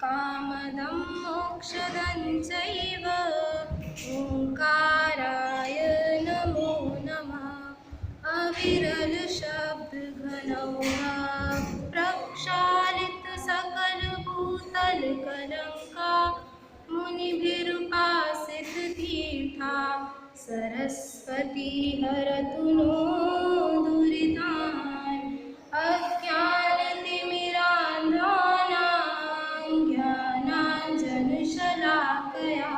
कामदं मोक्षदं चैव ओंकाराय नमो नमः। अविरल शब्द घनौघा प्रक्षालित सकल भूतल कलंका मुनिभिरुपासित तीर्था सरस्वती हरतु नो दुरितान्। अज्ञानतिमिरान्धानां ज्ञानाञ्जनशलाकया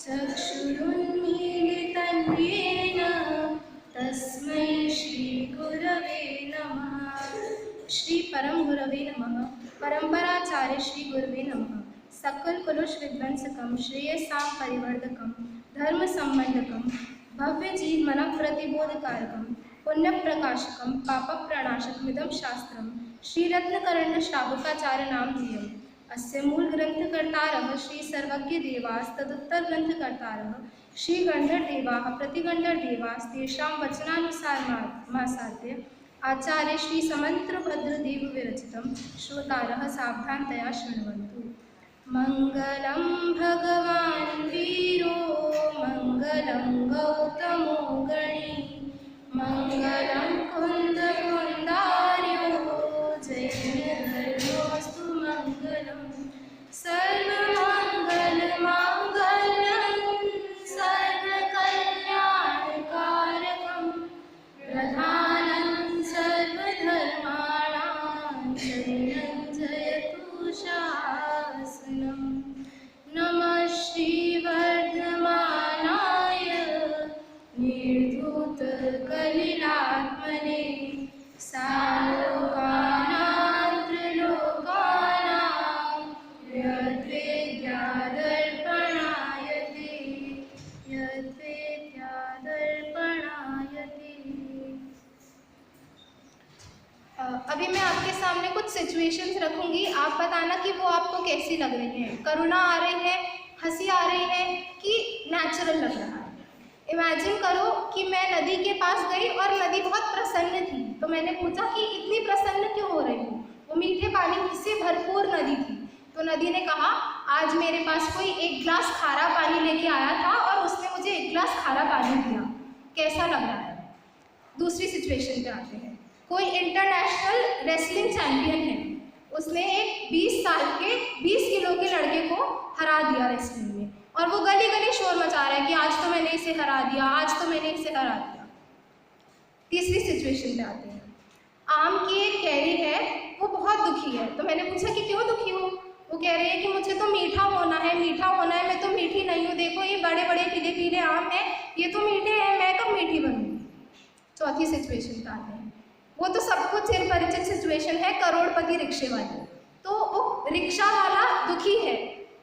चक्षुरुन्मीलितं येन तस्मै श्री गुरवे नमः। श्री परम गुरवे नमः। परंपराचार्य श्री गुरवे नमः। सकल कुलुष विध्वंसकम श्रेयसां परिवर्धकम धर्म संबंधकम भव्य जीवमन प्रतिबोधकारकम पुण्य प्रकाशकम पाप प्रणाशकमिदं शास्त्रम श्री रत्नकर्ण श्रावकाचार्य नामधेयम्। अस्य मूल ग्रंथकर्तारः श्री सर्वज्ञ देवास् तदुत्तर ग्रंथकर्तारः श्री गंधर्व देवाः प्रतिगंधर्व देवास्तेषां वचनानुसारमासाद्य आचार्य श्री समंत्रभद्रदेव विरचितं श्रोतारः सावधानतया शृण्वन्तु। मंगलं भगवान् वीरो मंगलं गौतमो गणी मंगलं कुन्दकुन्दार्यो जैनधर्मोऽस्तु मंगलम्। सर्वमङ्गलमाङ्गल्यं सर्वकल्याणकारकं प्रधानं सर्वधर्माणां शरणं जयतु शासनम्। नमः श्रीवर्धमानाय निर्धूतकलिलात्मने सालोकानां त्रिलोकानां यद्वेद्यादर्पणायते यद्वेद्यादर्पणायते। अभी मैं आपके सामने कुछ सिचुएशंस रखूंगी, आप बताना कि वो आपको कैसी लग रही है। करुणा आ रही है, हंसी आ रही है कि नेचुरल लग रहा है। इमेजिन करो कि मैं नदी के पास गई और नदी बहुत प्रसन्न थी, तो मैंने पूछा कि इतनी प्रसन्न क्यों हो रही हो। वो मीठे पानी से भरपूर नदी थी, तो नदी ने कहा आज मेरे पास कोई एक गिलास खारा पानी लेके आया था और उसने मुझे एक गिलास खारा पानी दिया। कैसा लग रहा है। दूसरी सिचुएशन पे आते हैं। कोई इंटरनेशनल रेसलिंग चैंपियन है, उसने एक 20 साल के 20 किलो के लड़के को हरा दिया रेसलिंग में, और वो गली गली शोर मचा रहा है कि आज तो मैंने इसे हरा दिया, आज तो मैंने इसे हरा दिया। तीसरी सिचुएशन पे आते हैं। आम की एक कैरी है, वो बहुत दुखी है, तो मैंने पूछा कि क्यों दुखी हो। वो कह रही है कि मुझे तो मीठा होना है, मीठा होना है, मैं तो मीठी नहीं हूँ। देखो ये बड़े बड़े पीले पीले आम हैं, ये तो मीठे हैं, मैं कब मीठी बनूंगी। चौथी सिचुएशन पे आते हैं। वो तो सबको चिर परिचित सिचुएशन है, करोड़पति रिक्शे वाली। तो वो रिक्शा वाला दुखी है,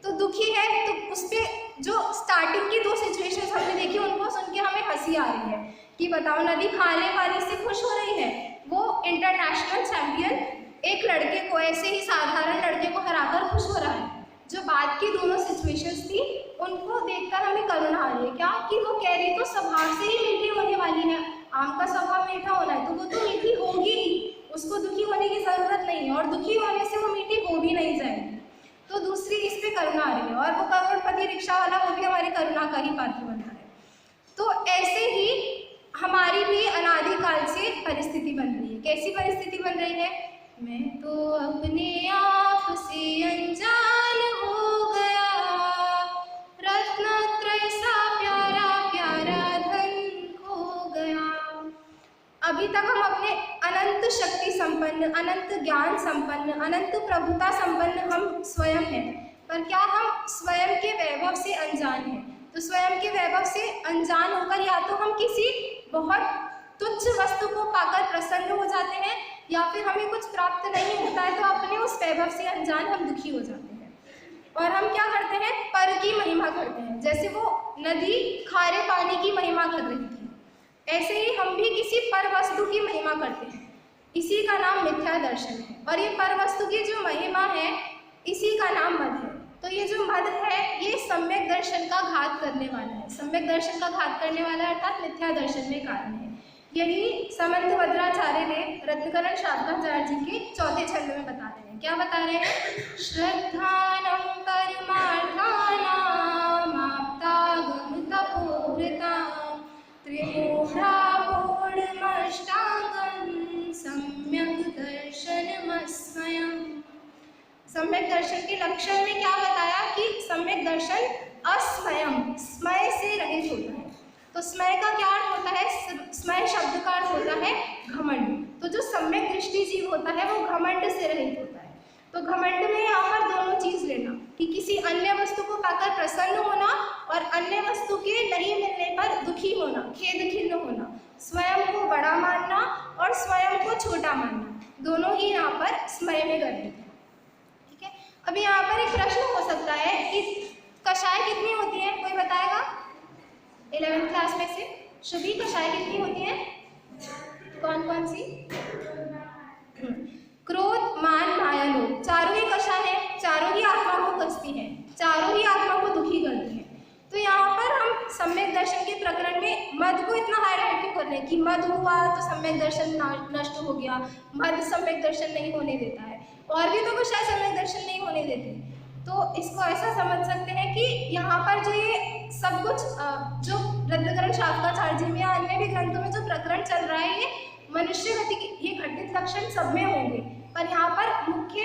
तो दुखी है तो उस पर जो स्टार्टिंग की 2 सिचुएशंस हमने देखी उनको सुन के हमें हंसी आ रही है कि बताओ नदी खाने वाली से खुश हो रही है। वो इंटरनेशनल चैंपियन एक लड़के को, ऐसे ही साधारण लड़के को हराकर खुश हो रहा है। जो बाद की दोनों सिचुएशंस थी उनको देखकर हमें करुणा आ रही है। क्या कि वो कह रही तो स्वभाव से ही मीठी होने वाली है, आम का स्वभाव मीठा होना है तो वो तो मीठी होगी ही, उसको दुखी होने की ज़रूरत नहीं है, और दुखी होने से वो मीठी हो भी नहीं जाएगी। तो दूसरी इस पे करुणा आ रही है, और वो करोड़पति रिक्शा वाला वो भी हमारी करुणा का ही पात्र बनता है। तो ऐसे ही हमारी भी अनादिकाल से परिस्थिति बन रही है। कैसी परिस्थिति बन रही है। मैं तो अपने आप से अनजान हो गया, रत्नत्रय सा प्यारा प्यारा धन खो गया। अभी तक हम अपने अनंत शक्ति संपन्न, अनंत ज्ञान संपन्न, अनंत प्रभुता संपन्न हम स्वयं हैं, पर क्या हम स्वयं के वैभव से अनजान हैं। तो स्वयं के वैभव से अनजान होकर या तो हम किसी बहुत तुच्छ वस्तु को पाकर प्रसन्न हो जाते हैं, या फिर हमें कुछ प्राप्त नहीं होता है तो अपने उस वैभव से अनजान हम दुखी हो जाते हैं। और हम क्या करते हैं, पर की महिमा करते हैं। जैसे वो नदी खारे पानी की महिमा कर रही थी, ऐसे ही हम भी किसी पर वस्तु की महिमा करते हैं। इसी का नाम मिथ्या दर्शन है, और ये पर वस्तु की जो महिमा है इसी का नाम मद है। तो ये जो मद है ये सम्यक दर्शन का घात करने वाला है। सम्यक दर्शन का घात करने वाला अर्थात मिथ्या दर्शन में कारण है। यही समंतभद्राचार्य ने रत्नकरण श्रावकाचार्य जी के 4थे छंद में बता रहे हैं। क्या बता रहे हैं। श्रद्धानां सम्यक दर्शन के लक्षण में क्या बताया कि सम्यक दर्शन अस्मयम, स्मय से रहित होता है। तो स्मय का क्या अर्थ होता है? स्मय शब्द का अर्थ होता है घमंड। तो जो सम्यक दृष्टि जीव होता है वो घमंड से रहित होता है। तो घमंड में यहाँ पर दोनों चीज लेना कि किसी अन्य वस्तु को पाकर प्रसन्न होना और अन्य वस्तु के नहीं मिलने पर दुखी होना, खेद खिन्न होना, स्वयं को बड़ा मानना और स्वयं को छोटा मानना, दोनों ही यहाँ पर स्मय में गर्भित है। ठीक है, अब यहाँ पर एक प्रश्न हो सकता है कि कषाय कितनी होती है, कोई बताएगा? 11th क्लास में से शुभी, कषाय कितनी होती है? कौन कौन सी? क्रोध, मान, माया, लोभ, चारों ही कषाय है, चारों ही आत्मा को कसती है, चारों ही आत्मा को दुखी करती है। तो यहाँ पर हम सम्यक दर्शन के प्रकरण में मद को इतना हाईलाइट क्यों कर रहे हैं कि मद हुआ तो सम्यक दर्शन नष्ट हो गया, मद सम्यक दर्शन नहीं होने देता है, और भी तो कषाय सम्यक दर्शन नहीं होने देते। तो इसको ऐसा समझ सकते हैं कि यहाँ पर जो ये सब कुछ जो रत्नकरण शास्त्राचार्य में या अन्य भी ग्रंथों में जो प्रकरण चल रहा है, ये मनुष्य गति के ये घटित लक्षण सब में होंगे, पर यहाँ पर मुख्य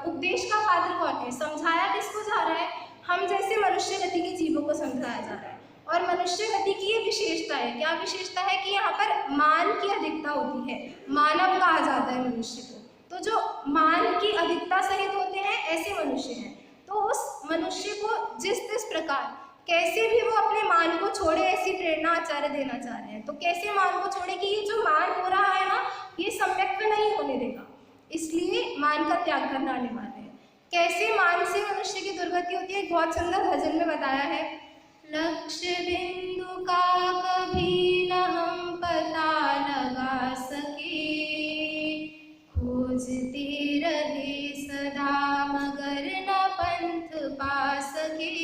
उपदेश का पात्र कौन है? समझाया किसको जा रहा है? हम जैसे मनुष्य गति के जीवों को समझाया जा रहा है। और मनुष्य गति की ये विशेषता है, क्या विशेषता है कि यहाँ पर मान की अधिकता होती है, मानव कहा जाता है मनुष्य को। तो जो मान की अधिकता सहित होते हैं ऐसे मनुष्य हैं। तो उस मनुष्य को जिस प्रकार कैसे भी वो अपने मान को छोड़े, ऐसी प्रेरणा आचार्य देना चाह रहे हैं। तो कैसे मान को छोड़े कि ये जो मान हो रहा है ना, ये सम्यक में नहीं होने देगा, इसलिए मान का त्याग करना अनिवार्य है। कैसे मान से मनुष्य की दुर्गति होती है, एक बहुत सुंदर भजन में बताया है। लक्ष्य बिंदु का कभी न हम पता लगा सके, खोजते रहे सदा मगर न पंथ पा सके,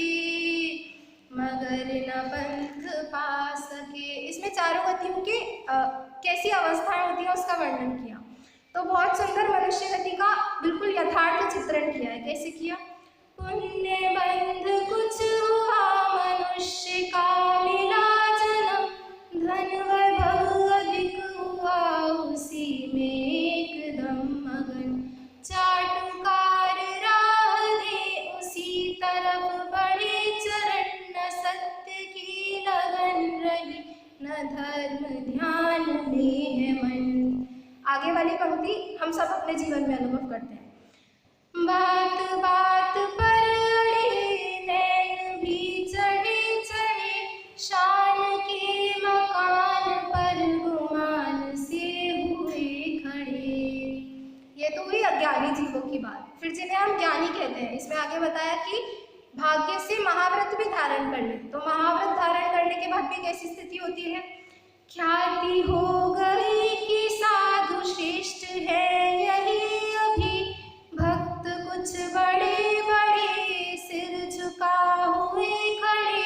मगर न पंथ पा सके। इसमें चारों गतियों की कैसी अवस्थाएं होती हैं उसका वर्णन किया। तो बहुत सुंदर मनुष्य गति का बिल्कुल यथार्थ चित्रण किया है। कैसे किया? पुण्य बंध कुछ हुआ मनुष्य का मिला जन्म, धन वैभव अधिक हुआ उसी में एकदम मगन, चाटुकार राह दे उसी तरफ बढ़े चरण, न सत्य की लगन रही न धर्म ध्यान में है मन। आगे वाली पंक्ति हम सब अपने जीवन में अनुभव करते हैं। बात बात पर अड़े नैन भी चढ़े चढ़े, शान के मकान पर गुमान से हुए खड़े। ये तो हुई अज्ञानी जीवों की बात। फिर जिन्हें हम ज्ञानी कहते हैं, इसमें आगे बताया कि भाग्य से महाव्रत भी धारण कर ले। तो महाव्रत धारण करने के बाद भी कैसी स्थिति होती है? ख्याति हो गई कि साधु श्रेष्ठ है यही अभी, भक्त कुछ बड़े बड़े सिर झुका हुए खड़े,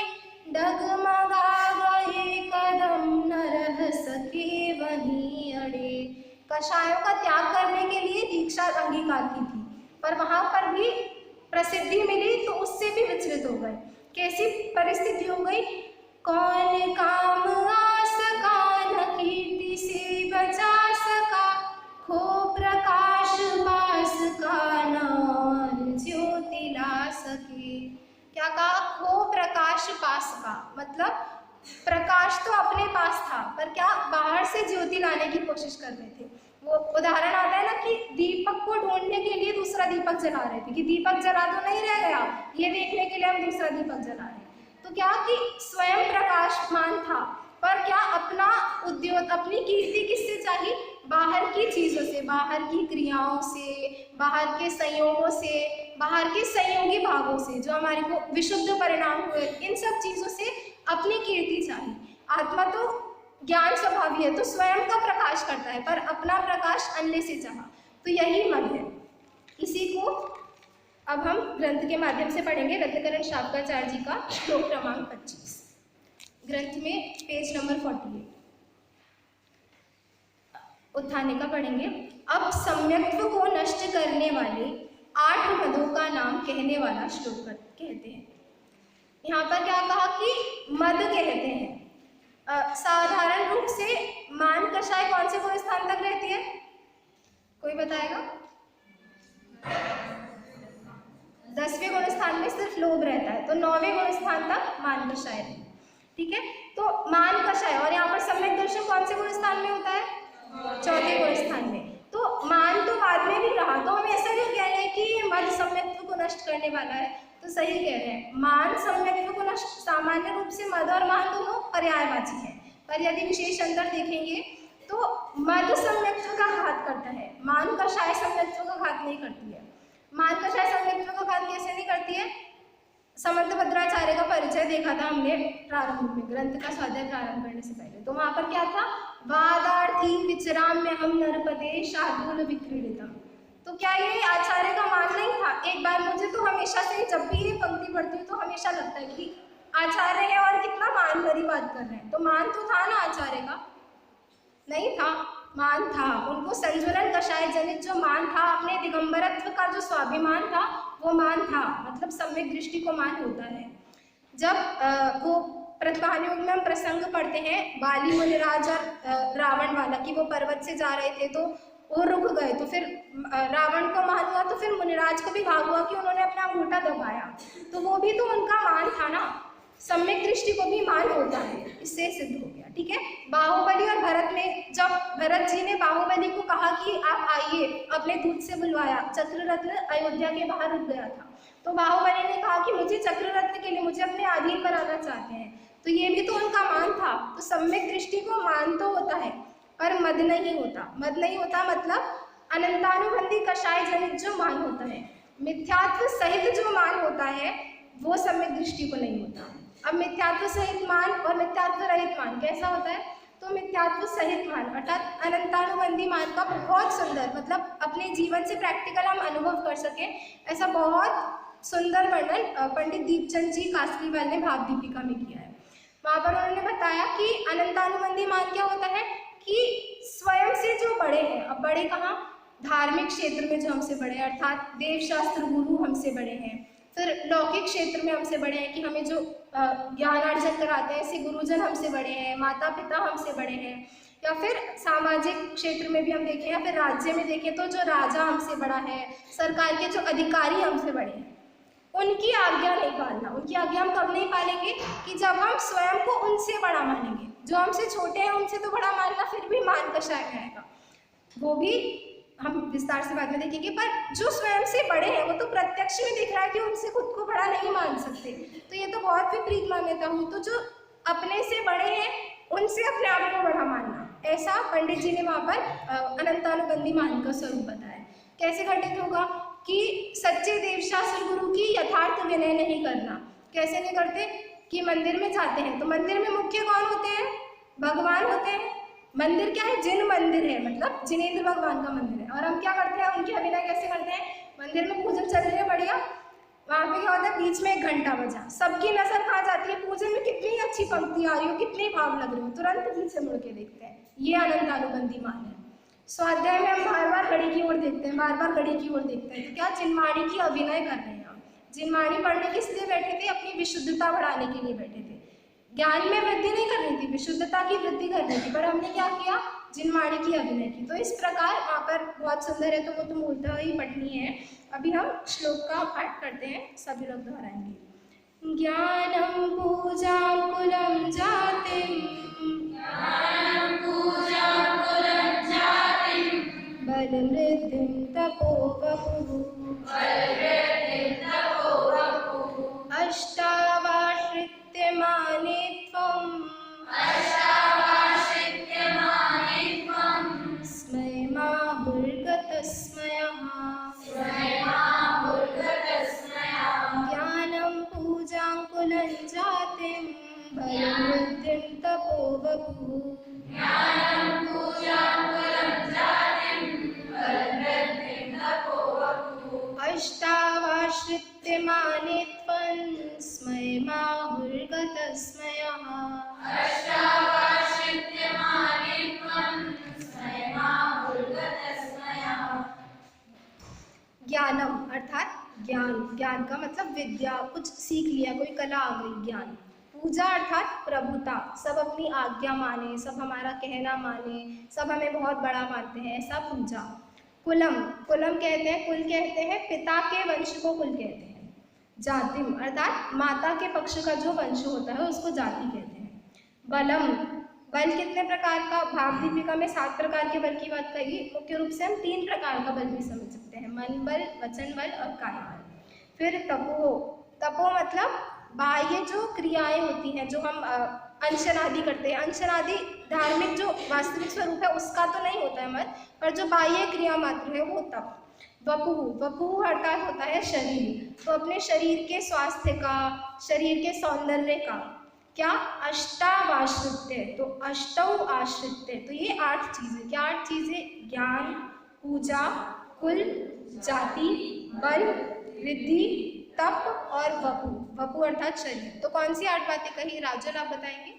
डगमगा गए कदम न रह सके वहीं अड़े। कषायों का त्याग करने के लिए दीक्षा अंगीकार की थी, पर वहां पर भी प्रसिद्धि मिली तो उससे भी विचलित हो गए। कैसी परिस्थिति हो गई? कौन काम आ सका न कीर्ति से बचा सका, खो प्रकाश पास का न और ज्योति ला सके। क्या कहा? खो प्रकाश पास का, मतलब प्रकाश तो अपने पास था पर क्या बाहर से ज्योति लाने की कोशिश कर रहे थे। वो उदाहरण आता है ना कि दीपक को ढूंढने के लिए दूसरा दीपक जला रहे थे कि दीपक जला तो नहीं रह गया, ये देखने के लिए हम दूसरा दीपक जला रहे हैं। तो क्या कि स्वयं प्रकाशमान था, पर क्या अपना उद्योग, अपनी कीर्ति किससे चाहिए? बाहर की चीज़ों से, बाहर की क्रियाओं से, बाहर के संयोगों से, बाहर के संयोगी भावों से जो हमारे को विशुद्ध परिणाम हुए, इन सब चीज़ों से अपनी कीर्ति चाहिए। आत्मा तो ज्ञान स्वभावी है, तो स्वयं का प्रकाश करता है, पर अपना प्रकाश अन्य से चाहा। तो यही मद है। इसी को अब हम ग्रंथ के माध्यम से पढ़ेंगे। रत्नकरण शास्त्राचार्य जी का श्लोक क्रमांक 25, ग्रंथ में पेज नंबर 48 उत्थाने का पढ़ेंगे। अब सम्यक्त्व को नष्ट करने वाले 8 मदों का नाम कहने वाला श्लोक कहते हैं। यहाँ पर क्या कहा कि मद कहते हैं। साधारण रूप से मान कषाय कौन से कौन स्थान तक रहती है, कोई बताएगा? 10वें गुण स्थान में सिर्फ लोभ रहता है, तो 9वें गुण स्थान तक मान कषाय है। ठीक है, तो मान कषाय, और यहाँ पर सम्यक दर्शन कौन से गुण स्थान में होता है? 4थे गुण स्थान में। तो मान तो बाद में भी रहा, तो हम ऐसा क्यों कह रहे हैं कि मद सम्यक्त्व को नष्ट करने वाला है? तो सही कह रहे हैं, मान सम्यक्त्व को नष्ट, सामान्य रूप से मद और मान दोनों पर्यायवाची हैं, पर यदि विशेष अंतर देखेंगे तो मद सम्यक्त्व का घात करता है, मान कषाय सम्यक्त्व का घात नहीं करती है। मान कषाय सम्यक्त्व का घात कैसे नहीं करती है? समंतभद्राचार्य का परिचय देखा था हमने प्रारंभ में, ग्रंथ का स्वाध्याय प्रारंभ करने से पहले, तो वहां पर क्या था? वादार्थी विचराम्य हम नरपते शार्दूल विक्रीडितम। तो क्या ये आचार्य का मान नहीं था? एक बार मुझे तो हमेशा से, जब भी ये पंक्ति पढ़ती हूँ तो हमेशा लगता है कि आचार्य है और कितना मान भरी बात कर रहे हैं। तो मान तो था ना आचार्य का? नहीं था, मान था। उनको संज्वलन कषाय जनित जो मान था, अपने दिगंबरत्व का जो स्वाभिमान था वो मान था, मतलब सम्यक दृष्टि को मान होता है। जब वो प्रतिभान योग में हम प्रसंग पढ़ते हैं बाली मुनिराज और रावण वाला, कि वो पर्वत से जा रहे थे तो वो रुक गए, तो फिर रावण को मान हुआ, तो फिर मुनिराज को भी भाग हुआ कि उन्होंने अपना अंगूठा दबाया, तो वो भी तो उनका मान था ना। सम्यक दृष्टि को भी मान होता है, इससे सिद्ध हो गया। ठीक है, बाहुबली और भरत में, जब भरत जी ने बाहुबली को कहा कि आप आइए, अपने दूत से बुलवाया, चक्ररत्न अयोध्या के बाहर रुक गया था, तो बाहुबली ने कहा कि मुझे चक्ररत्न के लिए, मुझे अपने अधीन बनाना चाहते हैं, तो ये भी तो उनका मान था। तो सम्यक दृष्टि को मान तो होता है पर मद नहीं होता। मद नहीं होता मतलब अनंतानुबंधी कषाय जनित जो मान होता है, मिथ्यात्व सहित जो मान होता है वो सम्यक दृष्टि को नहीं होता। अब मिथ्यात्व सहित मान और मिथ्यात्व रहित मान कैसा होता है? तो मिथ्यात्व सहित मान अर्थात अनंतानुबंधी मान का बहुत सुंदर, मतलब अपने जीवन से प्रैक्टिकल हम अनुभव कर सके, ऐसा बहुत सुंदर वर्णन पंडित दीपचंद जी कासरीवाल ने भाव दीपिका में किया है। वहाँ पर उन्होंने बताया कि अनंतानुबंधी मान क्या होता है कि स्वयं से जो बड़े हैं, अब बड़े कहाँ? धार्मिक क्षेत्र में जो हमसे बड़े हैं, अर्थात देवशास्त्र गुरु हमसे बड़े हैं, फिर लौकिक क्षेत्र में हमसे बड़े हैं कि हमें जो ज्ञान अर्जन कराते हैं ऐसे गुरुजन हमसे बड़े हैं, माता पिता हमसे बड़े हैं, या फिर सामाजिक क्षेत्र में भी हम देखें या फिर राज्य में देखें तो जो राजा हमसे बड़ा है, सरकार के जो अधिकारी हमसे बड़े हैं, उनकी आज्ञा नहीं पालना। उनकी आज्ञा हम कब नहीं पालेंगे? कि जब हम स्वयं को उनसे बड़ा मानेंगे। जो हमसे छोटे हैं उनसे तो बड़ा मानना फिर भी मान कषाय में आएगा, वो भी हम विस्तार से बाद में देखेंगे, पर जो स्वयं से बड़े हैं वो तो प्रत्यक्ष में दिख रहा है कि उनसे खुद को बड़ा नहीं मान सकते, तो ये तो बहुत विपरीत मान्यता हुई। तो जो अपने से बड़े हैं उनसे अपने आप को बड़ा मानना, ऐसा पंडित जी ने वहाँ पर अनंतानुबंधी मान का स्वरूप बताया। कैसे घटित होगा? कि सच्चे देवशास्त्र गुरु की यथार्थ विनय नहीं करना। कैसे नहीं करते? कि मंदिर में जाते हैं तो मंदिर में मुख्य कौन होते हैं? भगवान होते हैं। मंदिर क्या है? जिन मंदिर है, मतलब जिनेंद्र भगवान का मंदिर है, और हम क्या करते हैं? उनकी अभिनय कैसे करते हैं? मंदिर में पूजन चल रही है बढ़िया, वहाँ पे क्या होता है? बीच में एक घंटा बजा, सबकी नजर कहाँ जाती है? पूजन में कितनी अच्छी पंक्ति आ रही हो, कितने भाव लग रहे हो, तुरंत पीछे मुड़ के देखते हैं। ये अनंतानुबंधी मान है। स्वाध्याय में हम बार बार घड़ी की ओर देखते हैं, बार बार घड़ी की ओर देखते हैं, तो क्या जिनवाणी की अभिनय कर रहे हैं हम। जिनवाणी पढ़ने किस लिए बैठे थे? अपनी विशुद्धता बढ़ाने के लिए बैठे थे। ज्ञान में वृद्धि नहीं करनी थी, विशुद्धता की वृद्धि करनी थी, पर हमने क्या किया? जिनवाणी की अभिनय की। तो इस प्रकार वहाँ पर बहुत सुंदर है, तो वो तो मूलतः ही पढ़नी है। अभी हम श्लोक का पाठ करते हैं, सभी लोग दोहराएंगे। ज्ञानम पूजाकुलं जातिं बलमृद्धिं तपोवपुः अष्टावाश्रित्य माने त्वं स्मयमाहुर्गतस्मयः ज्ञानं पूजाकुलं जातिं बलमृद्धिं तपोवपुः अष्टावाश्रित्य माने त्वं स्मयमाहुर्गतस्मयः ज्ञानम अर्थात ज्ञान, ज्ञान का मतलब विद्या, कुछ सीख लिया, कोई कला आ गई, ज्ञान। पूजा अर्थात प्रभुता, सब अपनी आज्ञा माने, सब हमारा कहना माने, सब हमें बहुत बड़ा मानते हैं, ऐसा पूजा। कुलम, कुलम कहते हैं, कुल कहते हैं, पिता के वंश को कुल कहते हैं। जातिम अर्थात माता के पक्ष का जो वंश होता है उसको जाति कहते हैं। बलम, बल कितने प्रकार का, भाव दीपिका में 7 प्रकार के बल की बात कही, मुख्य रूप से हम 3 प्रकार का बल भी समझ सकते हैं, मन बल, वचन बल और काय बल। फिर तपो, तपो मतलब बाह्य जो क्रियाएं होती हैं, जो हम अनशन आदि करते हैं, अनशन आदि धार्मिक जो वास्तविक स्वरूप है उसका तो नहीं होता है मत, पर जो बाह्य क्रिया मात्र है वो तप। वपु, वपु अर्थात होता है शरीर, तो अपने शरीर के स्वास्थ्य का, शरीर के सौंदर्य का क्या, अष्टावाश्रित्य, तो अष्टौ आश्रित्य, तो ये 8 चीजें, क्या 8 चीजें, ज्ञान, पूजा, कुल, जाति, बल, रिद्धि, तप और वपु, वपु अर्थात शरीर। तो कौन सी 8 बातें कही, राजन आप बताएंगे?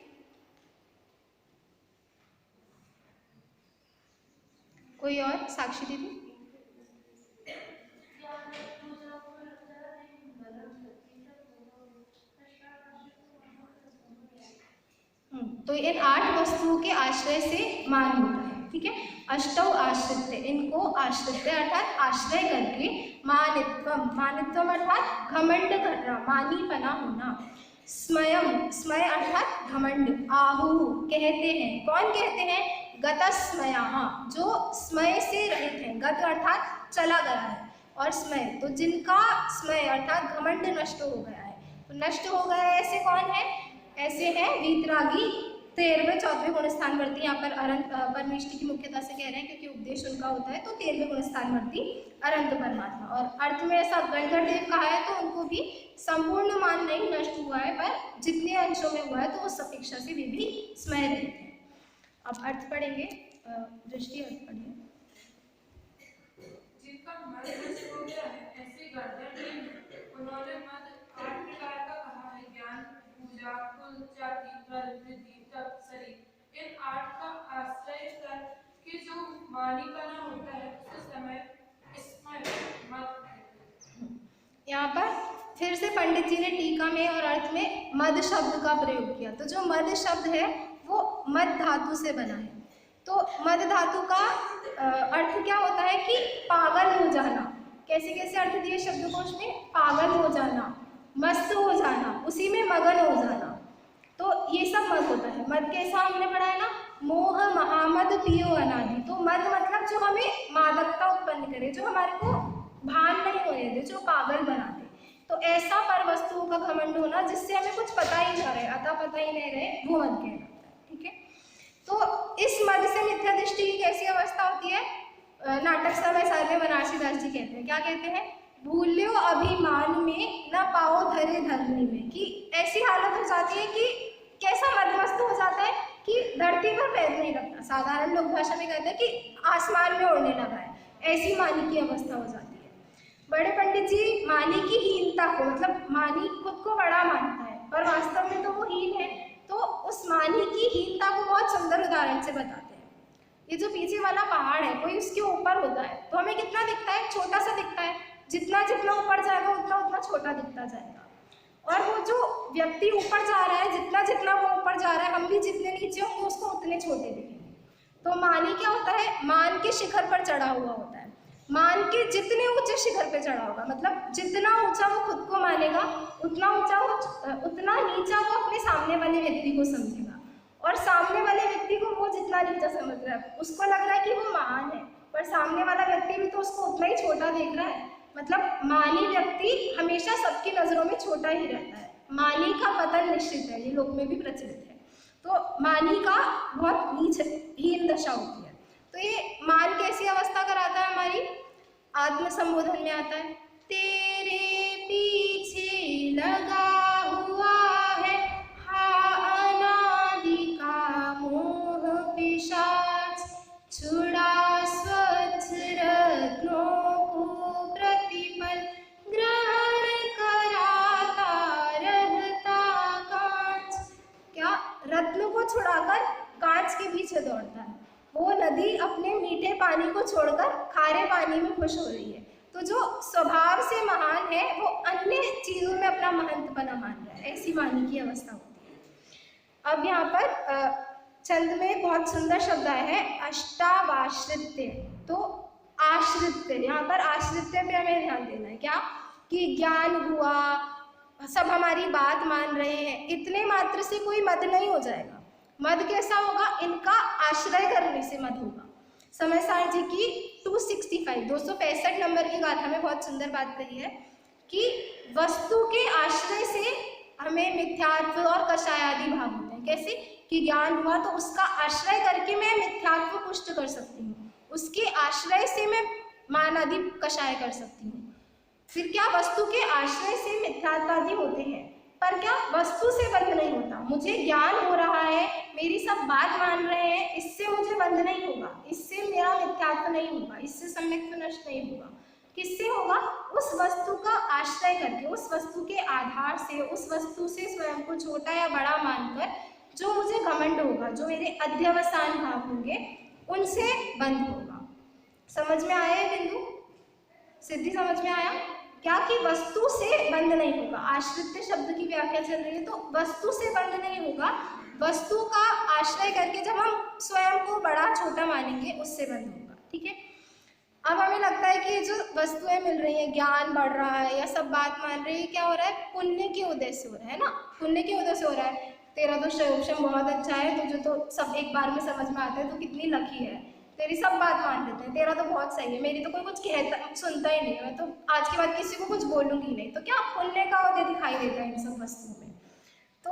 कोई और, साक्षी दीदी? तो इन 8 वस्तुओं के आश्रय से मान होता है, ठीक है। अष्टौ आश्रित्य, इनको आश्रित्य अर्थात आश्रय करके, मानित्वम, मानित्वम अर्थात घमंड करना, मानीपना होना, स्मयम, स्मय अर्थात घमंड, आहु कहते हैं, कौन कहते हैं, गतस्मयः, जो स्मय से रहित है, गत अर्थात चला गया है, और स्मय तो जिनका स्मय अर्थात घमंड नष्ट हो गया है, तो नष्ट हो गया है ऐसे कौन है, ऐसे है वीतरागी, 13वें 14वें गुण स्थान वर्ती, यहाँ पर अनंत परमेष्टि की मुख्यता से कह रहे हैं क्योंकि उपदेश उनका होता है, तो 13वें गुण स्थान वर्ती अनंत परमात्मा। और अर्थ में ऐसा गणधर देव कहा है तो उनको भी संपूर्ण मान नहीं नष्ट हुआ है, पर जितने अंशों में हुआ है तो उस अपेक्षा से वे भी स्मय रहते हैं। अब अर्थ पढ़ेंगे, दृष्टि अर्थ पढ़िए। जिनका मद नष्ट हो गया है ऐसे गणधर देव, उन्होंने मद 8 प्रकार का कहा है, ज्ञान, पूजा, कुल, जाति, बल, रिद्धि, तप, शरीर। इन 8 का आश्रय कर के जो मानीपना होता है उसे समय मद। यहाँ पर फिर से पंडित जी ने टीका में और अर्थ में मद शब्द का प्रयोग किया। तो जो मद शब्द है वो मद धातु से बना है। तो मद धातु का अर्थ क्या होता है कि पागल हो जाना। कैसे कैसे अर्थ दिए शब्दकोश में, पागल हो जाना, मस्त हो जाना, उसी में मगन हो जाना, तो ये सब मद होता है। मद कैसा हमने पढ़ा है ना, मोह महामद पियो अनादि। तो मद मतलब जो हमें मादकता उत्पन्न करे, जो हमारे को भान नहीं होने दे, जो पागल बना दे। तो ऐसा पर वस्तुओं का घमंड होना जिससे हमें कुछ पता ही ना रहे, अता पता ही नहीं रहे, वो मद कहलाता है, ठीक है। तो इस मद से मिथ्या दृष्टि की कैसी अवस्था होती है, नाटक समय सार में बनारसी दास जी कहते हैं, क्या कहते हैं, भूल्यो अभिमान में न पाओ धरे धरनी में, कि ऐसी हालत हो जाती है कि कैसा मदमस्त हो जाता है कि धरती पर पैर नहीं रखता। साधारण लोक भाषा में कहते हैं कि आसमान में उड़ने लगा है, ऐसी मानी की अवस्था हो जाती है। बड़े पंडित जी मानी की हीनता को, मतलब मानी खुद को बड़ा मानता है पर वास्तव में तो वो हीन है, तो उस मानी की हीनता को बहुत सुंदर उदाहरण से बताते हैं। ये जो पीछे वाला पहाड़ है कोई उसके ऊपर होता है तो हमें कितना दिखता है, छोटा सा दिखता है, जितना जितना ऊपर जाएगा उतना उतना छोटा दिखता जाएगा। और वो जो व्यक्ति ऊपर जा रहा है, जितना जितना वो ऊपर जा रहा है, हम भी जितने नीचे होंगे उसको उतने छोटे दिखेंगे। तो मानी क्या होता है, मान के शिखर पर चढ़ा हुआ होता है। मान के जितने ऊंचे शिखर पे चढ़ा होगा, मतलब जितना ऊंचा वो खुद को मानेगा उतना ऊंचा वो, उतना नीचा वो अपने सामने वाले व्यक्ति को समझेगा। और सामने वाले व्यक्ति को वो जितना नीचा समझ रहा है उसको लग रहा है कि वो महान है, पर सामने वाला व्यक्ति भी तो उसको उतना ही छोटा देख रहा है। मतलब मानी व्यक्ति हमेशा सबकी नजरों में छोटा ही रहता है। मानी का पतन निश्चित है, ये लोक में भी प्रचलित है। तो मानी का बहुत नीच हीन दशा होती है। तो ये मान कैसी अवस्था कराता है, हमारी आत्म संबोधन में आता है, तेरे पीछे लगा हुआ है अनादि का मोह पिशाच, छुड़ा स्वच्छ रत्नों को प्रतिपल ग्रहण कराता रहता कांच। क्या रत्न को छुड़ाकर कांच के पीछे दौड़ता है। वो नदी अपने मीठे पानी को छोड़कर खारे पानी में खुश हो रही है। तो जो स्वभाव से महान है वो अन्य चीजों में अपना महंतपना मान रहा है, ऐसी वाणी की अवस्था होती है। अब यहाँ पर छंद में बहुत सुंदर शब्द आया है अष्टावाश्रित्य। तो आश्रित्य, यहाँ पर आश्रित्य पे हमें ध्यान देना है। क्या कि ज्ञान हुआ, सब हमारी बात मान रहे हैं, इतने मात्र से कोई मद नहीं हो जाएगा। मद कैसा होगा? इनका आश्रय करने से मद होगा। समय सार जी की 265 नंबर की गाथा में बहुत सुंदर बात कही है कि वस्तु के आश्रय से हमें मिथ्यात्व और कषाय आदि भाव होते हैं। कैसे? कि ज्ञान हुआ तो उसका आश्रय करके मैं मिथ्यात्व पुष्ट कर सकती हूँ, उसके आश्रय से मैं मान आदि कषाय कर सकती हूँ। फिर क्या? वस्तु के आश्रय से मिथ्यात्व आदि होते हैं, पर क्या वस्तु से बंध नहीं होता। मुझे ज्ञान हो रहा है, मेरी सब बात मान रहे हैं, इससे मुझे बंध नहीं होगा, इससे मेरा मिथ्यात्व नहीं होगा, इससे सम्यक्त्व नष्ट नहीं होगा। किससे होगा? उस वस्तु का आश्रय करके, उस वस्तु के आधार से, उस वस्तु से स्वयं को छोटा या बड़ा मानकर जो मुझे घमंड होगा, जो मेरे अध्यवसान भाव होंगे, उनसे बंध होगा। समझ में आया ये बिंदु? सिद्धि समझ में आया क्या? कि वस्तु से बंध नहीं होगा। आश्रित शब्द की व्याख्या चल रही है, तो वस्तु से बंध नहीं होगा, वस्तु का आश्रय करके जब हम स्वयं को बड़ा छोटा मानेंगे, उससे बंध होगा। ठीक है। अब हमें लगता है कि ये जो वस्तुएं मिल रही हैं, ज्ञान बढ़ रहा है या सब बात मान रही है, क्या हो रहा है? पुण्य के उदय से हो रहा है ना, पुण्य के उदय से हो रहा है। तेरा तो शयोपशम बहुत अच्छा है, तुझे तो सब एक बार में समझ में आता है, तो कितनी लकी है, तेरी सब बात मान लेते हैं, तेरा तो बहुत सही है, मेरी तो कोई कुछ कहता सुनता ही नहीं है, मैं तो आज के बाद किसी को कुछ बोलूँगी नहीं। तो क्या पुण्य का उदय दिखाई देता है इन सब वस्तुओं में। तो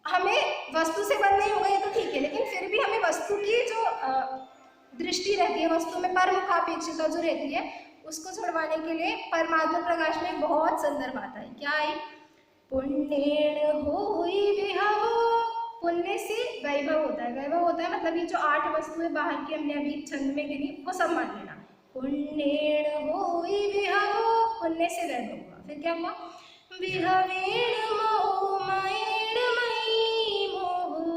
हमें वस्तु से बंध नहीं होगा, ये तो ठीक है, लेकिन फिर भी हमें वस्तु की जो दृष्टि रहती है, वस्तु में परमुखापेक्षिता जो रहती है, उसको छुड़वाने के लिए परमात्मा प्रकाश में एक बहुत सुंदर बात आई। क्या आई? पुण्येन होई विहवो। पुण्य से वैभव होता है। वैभव होता है मतलब ये जो 8 वस्तुएं बाहर की हमने अभी छंद में गिनी, वो सब मान लेना। पुण्येन होई विहवो, पुण्य से वैभव हुआ। फिर क्या हुआ? विहवेन मोहमेन मयि मोहो।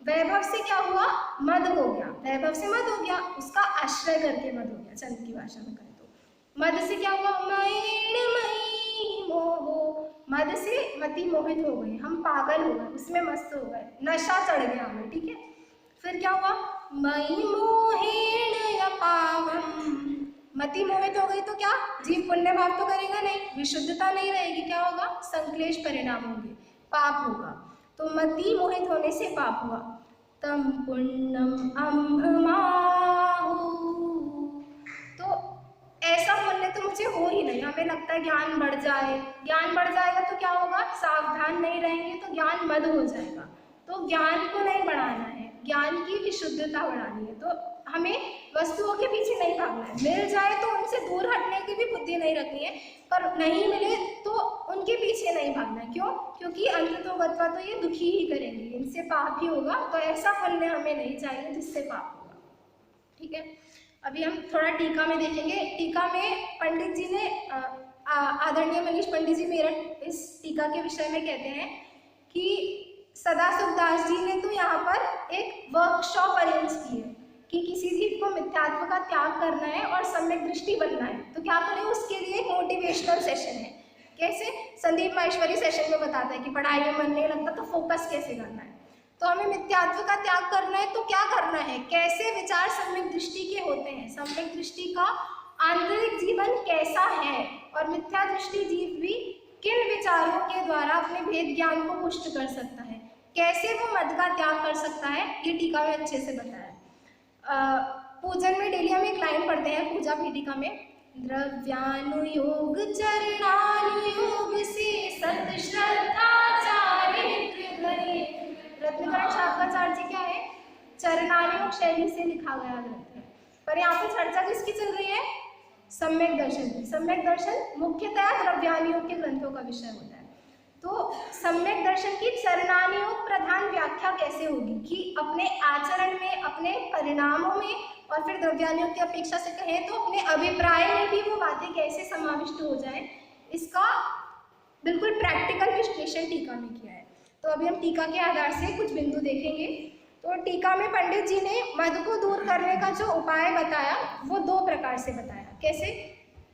वैभव से क्या हुआ? मद हो गया। वैभव से मद हो गया, उसका आश्रय करके मद हो गया, चंद की भाषा में करें तो। मद से क्या हुआ? मयि मयि मोहो। मद से मति मोहित हो गई, हम पागल हो गए, उसमें मस्त हो गए, नशा चढ़ गया हमें। ठीक है। फिर क्या हुआ? मयि मोहेन अपावम। मति मोहित हो गई तो क्या? जीव पुण्य भाव तो करेगा नहीं, विशुद्धता नहीं रहेगी, क्या होगा? संक्लेश परिणाम होंगे, पाप होगा। तो मति मोहित होने से पाप हुआ। तम पुण्यम अम्भमाहु। तो ऐसा पुण्य तो मुझे हो ही नहीं। हमें लगता है ज्ञान बढ़ जाए, ज्ञान बढ़ जाएगा तो क्या होगा? सावधान नहीं रहेंगे तो ज्ञान मद हो जाएगा। तो ज्ञान को नहीं बढ़ाना है, ज्ञान की विशुद्धता बढ़ानी है। तो हमें वस्तुओं के पीछे नहीं भागना है। मिल जाए तो उनसे दूर हटने की भी बुद्धि नहीं रखनी है, पर नहीं मिले तो उनके पीछे नहीं भागना है। क्यों? क्योंकि अंततोगत्वा तो ये दुखी ही करेंगे, इनसे पाप ही होगा। तो ऐसा पुण्य हमें नहीं चाहिए जिससे पाप होगा। ठीक है। अभी हम थोड़ा टीका में देखेंगे। टीका में पंडित जी ने आदरणीय मनीष पंडित जी मेरठ इस टीका के विषय में कहते हैं कि सदाशिव दास जी ने तो यहाँ पर एक वर्कशॉप अरेंज की है कि किसी जीव को मिथ्यात्व का त्याग करना है और सम्यक दृष्टि बनना है, तो क्या करें? उसके लिए एक मोटिवेशनल सेशन है। कैसे? संदीप माहेश्वरी सेशन में बताता है कि पढ़ाई में मन नहीं लगता तो फोकस कैसे करना है। तो हमें मिथ्यात्व का त्याग करना है तो क्या करना है? कैसे विचार सम्यक दृष्टि के होते हैं, सम्यक दृष्टि का आंतरिक जीवन कैसा है, और मिथ्या दृष्टि जीव भी किन विचारों के द्वारा अपने भेद ज्ञान को पुष्ट कर सकता है, कैसे वो मद का त्याग कर सकता है, ये टीका में अच्छे से बताया। पूजन में डेली हम एक लाइन पढ़ते हैं पूजा पीठिका में, द्रव्यानुयोग चरणानुयोग से सत श्रद्धा चारित्र धरे। रत्नकरण शास्त्राचार्य जी क्या है? चरणानुयोग शैली से लिखा गया ग्रंथ है, पर यहाँ पे चर्चा किसकी चल रही है? सम्यक दर्शन की। सम्यक दर्शन मुख्यतया द्रव्यानुयोग के ग्रंथों का विषय होता है। तो सम्यक दर्शन की चरणानुयोग प्रधान व्याख्या कैसे होगी कि अपने आचरण में, अपने परिणामों में, और फिर द्रव्यानुयोग की अपेक्षा से कहें तो अपने अभिप्राय में भी वो बातें कैसे समाविष्ट हो जाए, इसका बिल्कुल प्रैक्टिकल विश्लेषण टीका में किया है। तो अभी हम टीका के आधार से कुछ बिंदु देखेंगे। तो टीका में पंडित जी ने मद को दूर करने का जो उपाय बताया वो 2 प्रकार से बताया। कैसे?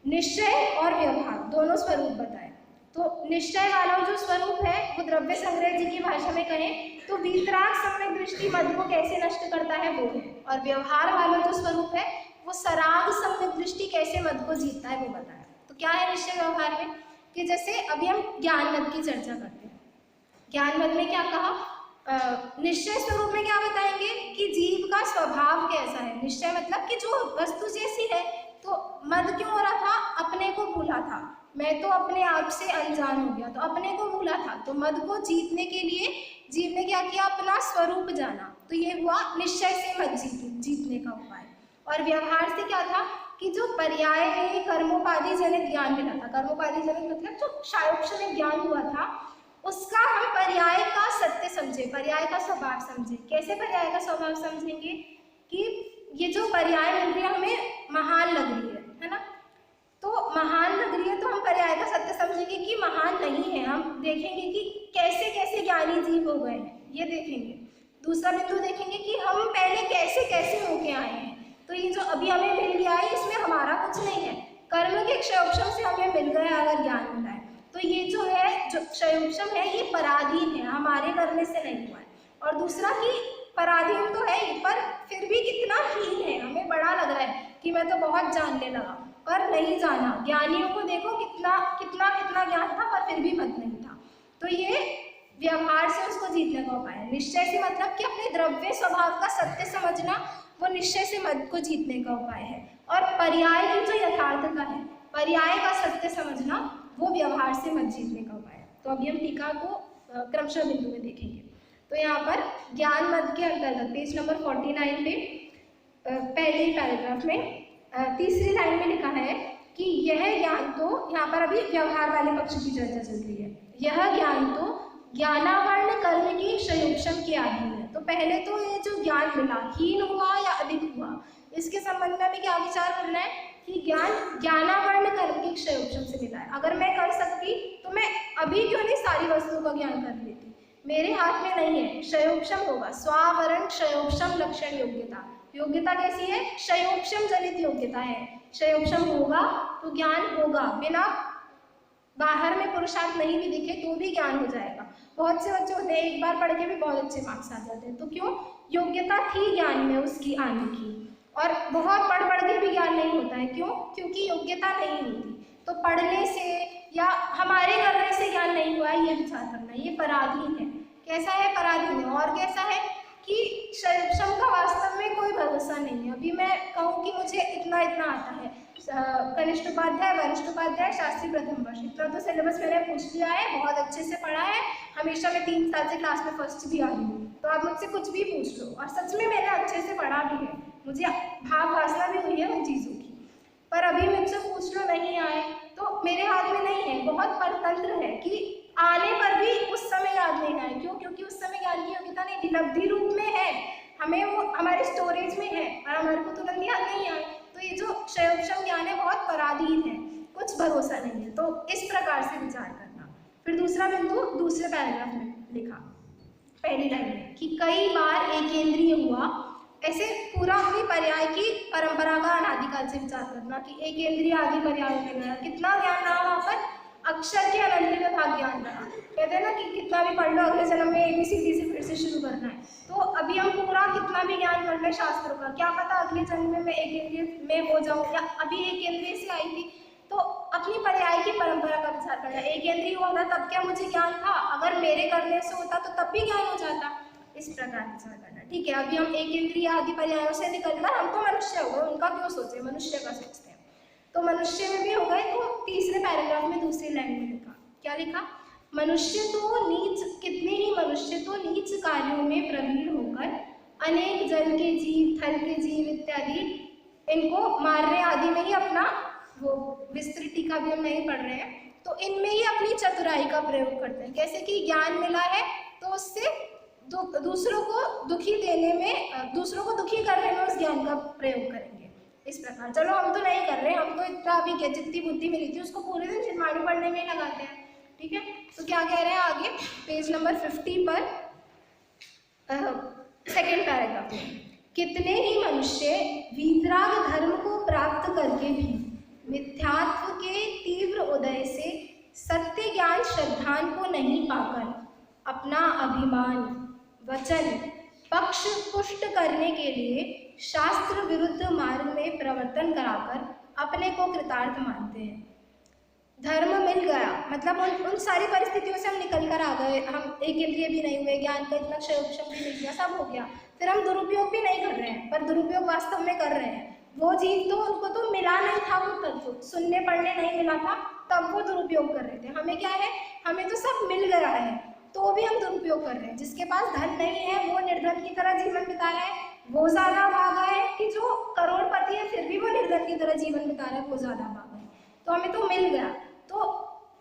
निश्चय और व्यवहार, दोनों स्वरूप बताए। तो निश्चय वाला जो स्वरूप है वो द्रव्य संग्रह जी की भाषा में कहें तो वीतराग सम्यक दृष्टि मद को कैसे नष्ट करता है वो है, और व्यवहार वाला जो स्वरूप है वो सराग सम्यक दृष्टि कैसे मद को जीतता है वो बताया। तो क्या है निश्चय व्यवहार में कि जैसे अभी हम ज्ञान मत की चर्चा करते हैं। ज्ञान मत में क्या कहा, निश्चय स्वरूप में क्या बताएंगे कि जीव का स्वभाव कैसा है। निश्चय मतलब कि जो वस्तु जैसी है। तो मद क्यों हो रहा था, अपने को भूला था, मैं तो अपने आप से अनजान हो गया, तो अपने को भूला था। तो मद को जीतने के लिए जीव ने क्या किया, अपना स्वरूप जाना। तो ये हुआ निश्चय से मद जीतने का उपाय। और व्यवहार से क्या था कि जो पर्याय में कर्मोपाधि जनित ज्ञान मिला था, कर्मोपाधि जनित मतलब जो क्षयोक्षणिक ज्ञान हुआ था, उसका हम पर्याय का सत्य समझे, पर्याय का स्वभाव समझे। कैसे पर्याय का स्वभाव समझेंगे कि ये जो पर्याय मिल रही है हमें महान लग रही है ना, तो महान लग रही है तो हम पर्याय का सत्य समझेंगे कि महान नहीं है। हम देखेंगे कि कैसे कैसे ज्ञानी जीव हो गए हैं, ये देखेंगे। दूसरा बिंदु देखेंगे कि हम पहले कैसे कैसे होके आए हैं। तो ये जो अभी हमें मिल गया है इसमें हमारा कुछ नहीं है, कर्म के क्षयोक्षम से हमें मिल गया अगर ज्ञान मिला है। तो ये जो है, जो क्षयोक्षम है, ये पराधीन है, हमारे करने से नहीं हुआ है। और दूसरा कि पराधीन तो है ही, पर फिर भी कितना हीन है। हमें बड़ा लग रहा है कि मैं तो बहुत जानने लगा, पर नहीं जाना। ज्ञानियों को देखो कितना कितना कितना ज्ञान था, पर फिर भी मत नहीं था। तो ये व्यवहार से उसको जीतने का उपाय है। निश्चय से मतलब कि अपने द्रव्य स्वभाव का सत्य समझना, वो निश्चय से मद को जीतने का उपाय है। और पर्याय की जो यथार्थता है, पर्याय का सत्य समझना, वो व्यवहार से मद जीतने का उपाय है। तो अभी हम टीका को क्रमशः बिंदु में देखेंगे। तो यहाँ पर ज्ञान मद के अंतर्गत पेज नंबर 49 पे पहले ही पैराग्राफ में तीसरी लाइन में लिखा है कि यह ज्ञान तो, यहाँ पर अभी व्यवहार वाले पक्ष की चर्चा चल रही है, यह ज्ञान तो ज्ञानावर्ण कर्म की क्षयोक्षम के अधीन है। तो पहले तो ये जो ज्ञान मिला, हीन हुआ या अधिक हुआ, इसके संबंध में क्या विचार करना है कि ज्ञान ज्ञानावर्ण कर्म की क्षयोक्षम से मिला है। अगर मैं कर सकती तो मैं अभी क्यों नहीं सारी वस्तुओं का ज्ञान कर लेती, मेरे हाथ में नहीं है। क्षयोक्षम होगा, स्वावरण क्षयोक्षम लक्षण योग्यता। योग्यता कैसी है, क्षयोक्षम जनित योग्यता है। क्षयोक्षम होगा तो ज्ञान होगा, बिना बाहर में पुरुषार्थ नहीं भी दिखे तो भी ज्ञान हो जाएगा। बहुत से बच्चे होते हैं एक बार पढ़ के भी बहुत अच्छे मार्क्स आ जाते हैं, तो क्यों, योग्यता थी ज्ञान में उसकी आने की। और बहुत पढ़ के भी ज्ञान नहीं होता है, क्यों, क्योंकि योग्यता नहीं होती। तो पढ़ने से या हमारे करने से ज्ञान नहीं हुआ, ये विचार करना, ये पराधीन है। कैसा है, पराधीन है। और कैसा है कि क्षयोक्षम का वास्तव में कोई भरोसा नहीं है। अभी मैं कहूँ कि मुझे इतना इतना आता है, कनिष्ठ उपाध्याय, वरिष्ठ उपाध्याय, शास्त्री प्रथम वर्ष, इतना तो सिलेबस मैंने पूछ लिया है, बहुत अच्छे से पढ़ा है, हमेशा मैं 3 साल से क्लास में फर्स्ट भी आ रही हूँ। तो आप मुझसे कुछ भी पूछ लो, और सच में मैंने अच्छे से पढ़ा भी है, मुझे भाव वासना भी हुई है उन चीज़ों की। पर अभी मुझसे पूछ लो नहीं आए तो मेरे हाथ में नहीं है। बहुत परतंत्र है कि आने पर भी उस समय याद नहीं आए। क्यों, क्योंकि उस समय ज्ञान की योग्यता नहीं थी, लब्धि रूप में है, हमें वो हमारे स्टोरेज में है, और हमारे को तुरंत याद नहीं आए। तो ये जो क्षयोक्षम ज्ञान है बहुत पराधीन है, कुछ भरोसा नहीं है। तो इस प्रकार से विचार करना। फिर दूसरा बिंदु दूसरे पैराग्राफ में लिखा, पहली लाइन में, कि कई बार एकेंद्रीय हुआ। ऐसे पूरा अपनी पर्याय की परंपरा का अनादिकाल से विचार करना कि एकेंद्रीय आदि पर्याय में गया, कितना ज्ञान रहा वहाँ पर, अक्षर के अनंत में भाग ज्ञान रहा। कहते हैं ना कि कितना भी पढ़ लो, अगले जन्म में ABCD से फिर से शुरू करना है। तो अभी हम पूरा कितना भी ज्ञान कर ले शास्त्रों का, क्या पता अगले जन्म में मैं एक केंद्रीय में हो जाऊँ, या अभी एक केंद्रीय से आई थी। तो अपनी पर्याय की परंपरा का विचार करना। एक केंद्रीय होना तब क्या मुझे ज्ञान था, अगर मेरे करने से होता तो तब भी ज्ञान हो जाता। इस प्रकार विचार करना। ठीक है, अभी हम एक केंद्रीय आदि पर्यायों से निकलकर हम तो मनुष्य हो गए, उनका क्यों सोचे, मनुष्य का सोचते हैं। तो मनुष्य में भी हो गए। तो तीसरे पैराग्राफ में दूसरी लाइन में लिखा, क्या लिखा, मनुष्य तो नीच, कितने ही मनुष्य तो नीच कार्यों में प्रवीण होकर अनेक जल के जीव, थल के जीव इत्यादि इनको मारने आदि में ही अपना, वो विस्तृत टीका भी हम नहीं पढ़ रहे हैं, तो इनमें ही अपनी चतुराई का प्रयोग करते हैं। कैसे कि ज्ञान मिला है तो उससे दूसरों को दुखी देने में, दूसरों को दुखी करने में उस ज्ञान का प्रयोग करेंगे। इस प्रकार, चलो हम तो नहीं कर रहे, हम तो इतना अभी जितनी बुद्धि मिली थी उसको पूरे दिन चिन्माणी पढ़ने में ही लगाते हैं। ठीक है, तो क्या कह रहे हैं आगे पेज नंबर 50 पर सेकेंड पैराग्राफ में, कितने ही मनुष्य वीतराग धर्म को प्राप्त करके भी मिथ्यात्व के तीव्र उदय से सत्य ज्ञान श्रद्धान को नहीं पाकर अपना अभिमान, वचन, पक्ष पुष्ट करने के लिए शास्त्र विरुद्ध मार्ग में प्रवर्तन कराकर अपने को कृतार्थ मानते हैं। धर्म मिल गया, मतलब उन सारी परिस्थितियों से हम निकल कर आ गए, हम एक इंद्रिय भी नहीं हुए, ज्ञान का इतना क्षयोक्षम भी मिल गया, सब हो गया, फिर हम दुरुपयोग भी नहीं कर रहे हैं, पर दुरुपयोग वास्तव में कर रहे हैं। वो जीव तो उनको तो मिला नहीं था, वो तत्व सुनने पढ़ने नहीं मिला था, तब वो दुरुपयोग कर रहे थे। हमें क्या है, हमें तो सब मिल गया है, तो भी हम दुरुपयोग कर रहे हैं। जिसके पास धन नहीं है वो निर्धन की तरह जीवन बिता रहा है, वो ज़्यादा भागा है कि जो करोड़पति है फिर भी वो निर्धन की तरह जीवन बिता रहा है, वो ज़्यादा भागा है। तो हमें तो मिल गया, तो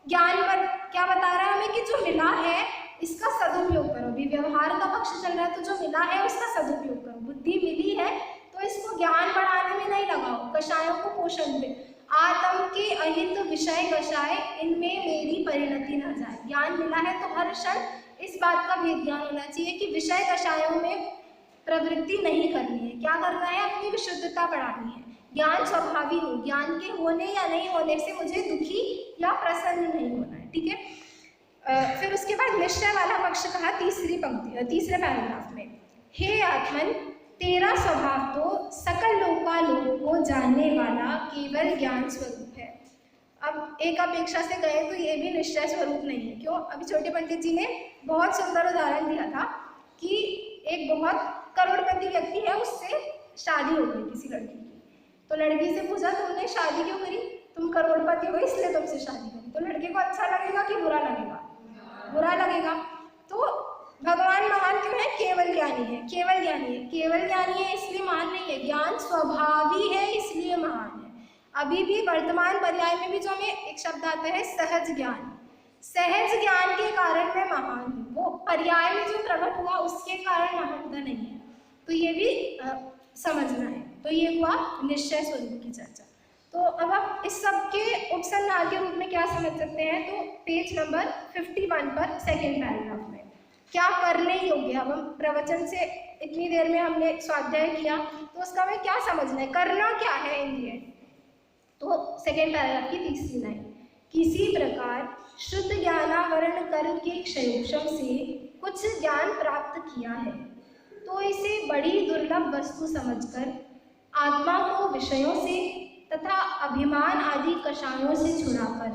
ज्ञान पर क्या बता रहा है हमें कि जो मिला है इसका सदुपयोग करो। अभी व्यवहार का पक्ष चल रहा है, तो जो मिला है उसका सदुपयोग करो। बुद्धि मिली है तो इसको ज्ञान बढ़ाने में नहीं लगाओ, कषायों को पोषण दे। आत्म के अहित विषय कषाय, इनमें मेरी परिणति न जाए। ज्ञान मिला है तो हर क्षण इस बात का भेद ज्ञान होना चाहिए कि विषय कषायों में प्रवृत्ति नहीं करनी है। क्या करना है, अपनी विशुद्धता बढ़ानी है। ज्ञान स्वभावी हो, ज्ञान के होने या नहीं होने से मुझे दुखी या प्रसन्न नहीं होना है, ठीक है। फिर उसके बाद निश्चय वाला पक्ष कहा तीसरी पंक्ति, तीसरे पैराग्राफ में, हे आत्मन, तेरा स्वभाव तो सकल लोकालोक को जानने वाला केवल ज्ञान स्वरूप है। अब एक अपेक्षा से गए तो ये भी निश्चय स्वरूप नहीं है। क्यों? अभी छोटे पंडित जी ने बहुत सुंदर उदाहरण दिया था कि एक बहुत करोड़पति व्यक्ति है, उससे शादी हो गई किसी लड़की की, तो लड़की से पूछा तुमने शादी क्यों करी, तुम करोड़पति हो इसलिए तुमसे शादी करी। तो लड़के को अच्छा लगेगा कि बुरा लगेगा? बुरा लगेगा। तो भगवान महान क्यों है? केवल ज्ञानी है, केवल ज्ञानी है। केवल ज्ञानी है इसलिए महान नहीं है, ज्ञान स्वभावी है इसलिए महान है। अभी भी वर्तमान पर्याय में भी जो हमें एक शब्द आता है सहज ज्ञान, सहज ज्ञान के कारण मैं महान हूँ, वो पर्याय में जो प्रकट हुआ उसके कारण महानता नहीं है। तो ये भी समझना है। तो ये हुआ निश्चय स्वरूप की चर्चा। तो अब आप इस सब के उपसंहार के रूप में क्या समझ सकते हैं, तो पेज नंबर 51 पर सेकेंड पैराग्राफ में क्या करने योग्य। अब हम प्रवचन से इतनी देर में हमने स्वाध्याय किया, तो उसका हमें क्या समझना है, करना क्या है इन दी एंड। तो सेकेंड पैराग्राफ की तीसरी लाइन, किसी प्रकार शुद्ध ज्ञानावरण कर्म के क्षयोक्षम से कुछ ज्ञान प्राप्त किया है, तो इसे बड़ी दुर्लभ वस्तु समझकर आत्मा को विषयों से तथा अभिमान आदि कषायों से छुड़ाकर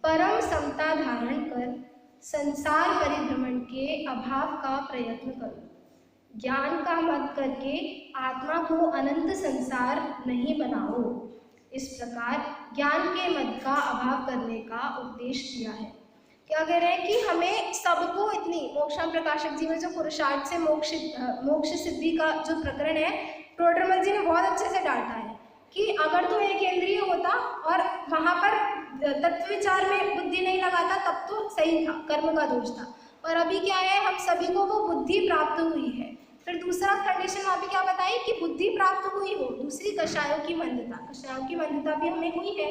परम समता धारण कर संसार परिभ्रमण के अभाव का प्रयत्न करो। ज्ञान का मत करके आत्मा को अनंत संसार नहीं बनाओ। इस प्रकार ज्ञान के मत का अभाव करने का उपदेश दिया है। क्या कह रहे हैं कि हमें सबको इतनी, मोक्षाम प्रकाशक जी में जो पुरुषार्थ से मोक्ष सिद्धि का जो प्रकरण है, टोडरमल जी ने बहुत अच्छे से डांटा है कि अगर तो एक इंद्रिय होता और वहाँ पर तत्व विचार में बुद्धि नहीं लगाता तब तो सही था, कर्म का दोष था। और अभी क्या है, हम सभी को वो बुद्धि प्राप्त हुई है। फिर दूसरा कंडीशन वहाँ पे क्या बताई कि बुद्धि प्राप्त हुई हो, दूसरी कषायों की मंदता, कषायों की मंदता भी हमें हुई है,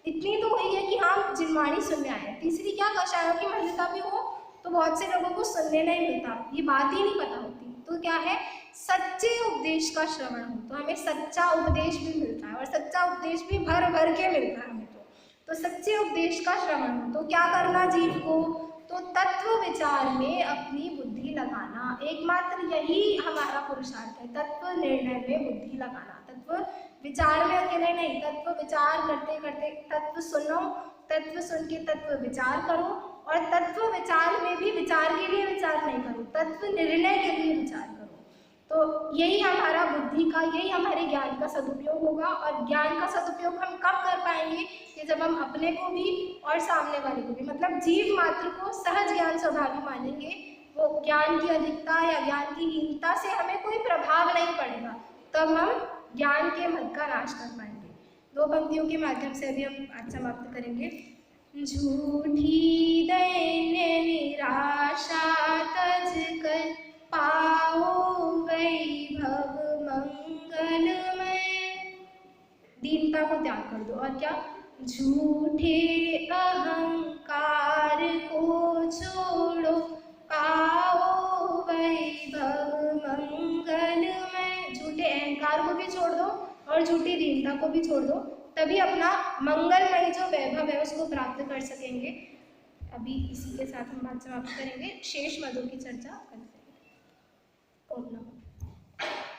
इतनी तो हुई है कि हम जिनवाणी सुनने आए। तीसरी क्या, कषायों की मंदता भी हो तो बहुत से लोगों को सुनने नहीं मिलता, ये बात ही नहीं पता होती। तो क्या है, सच्चे उपदेश का श्रवण हो, तो हमें सच्चा उपदेश भी मिलता है और सच्चा उपदेश भी भर भर के मिलता है हमें। तो सच्चे उपदेश का श्रवण हो तो क्या करना जीव को, तो तत्व विचार में अपनी बुद्धि लगाना, एकमात्र यही हमारा पुरुषार्थ है, तत्व निर्णय में बुद्धि लगाना। तत्व विचार में अकेले नहीं, तत्व विचार करते करते तत्व सुनो, तत्व सुन के तत्व विचार करो, और तत्व विचार में भी विचार के लिए विचार नहीं करो, तत्व निर्णय के लिए विचार करो। तो यही हमारा बुद्धि का, यही हमारे ज्ञान का सदुपयोग होगा। और ज्ञान का सदुपयोग हम कब कर पाएंगे, कि जब हम अपने को भी और सामने वाले को भी, मतलब जीव मात्र को सहज ज्ञान स्वभावी मानेंगे। वो ज्ञान की अधिकता या ज्ञान की हीनता से हमें कोई प्रभाव नहीं पड़ेगा, तब हम ज्ञान के मद का नाश कर पाएंगे। दो पंक्तियों के माध्यम से अभी हम आज समाप्त करेंगे। झूठी दैन्य निराशा तज कर पाओ वैभव मंगलमय। दीनता को त्याग कर दो, और क्या, झूठे अहंकार को छोड़ो पाओ वैभव मंगलमय। झूठे अहंकार को भी छोड़ दो और झूठी दीनता को भी छोड़ दो, तभी अपना मंगलमय जो वैभव है उसको प्राप्त कर सकेंगे। अभी इसी के साथ हम बात समाप्त करेंगे, शेष मदों की चर्चा करते हैं। ओम नमः।